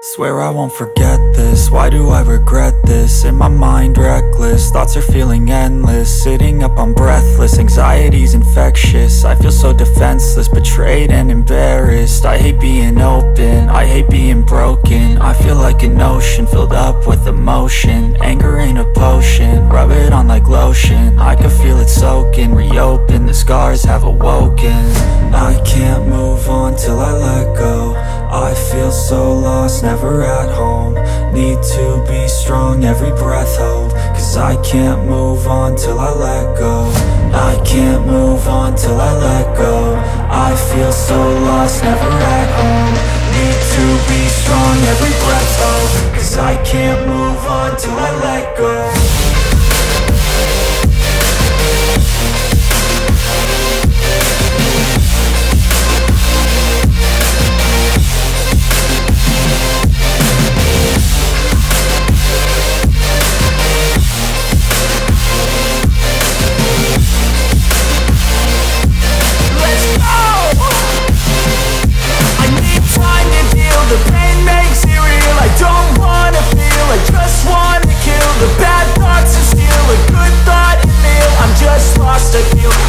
Swear I won't forget this, why do I regret this? In my mind reckless, thoughts are feeling endless. Sitting up, I'm breathless, anxiety's infectious. I feel so defenseless, betrayed and embarrassed. I hate being open, I hate being broken. I feel like an ocean, filled up with emotion. Anger ain't a potion, rub it on like lotion. I can feel it soaking, reopen, the scars have awoken. I can't move on till I let go. I feel so lost, never at home. Need to be strong, every breath hold. Cause I can't move on till I let go. I can't move on till I let go. I feel so lost, never at home. Need to be strong, every breath hold. Cause I can't move on till I let go.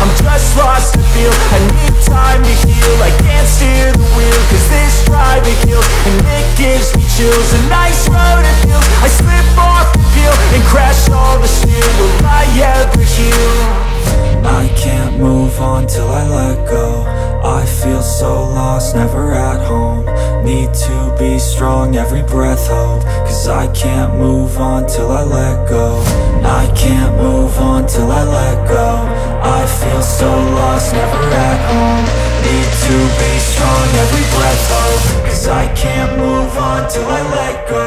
I'm just lost to feel. I need time to heal. I can't steer the wheel, cause this driving kills, and it gives me chills. A nice road it feels. I slip off the peel and crash all the steel. Will I ever heal? I can't move on till I let go. I feel so lost, never at home. Need to be strong, every breath hold. Cause I can't move on till I let go. I can't move on till I let go. I feel so lost, never at home. Need to be strong, every breath hold. Cause I can't move on till I let go.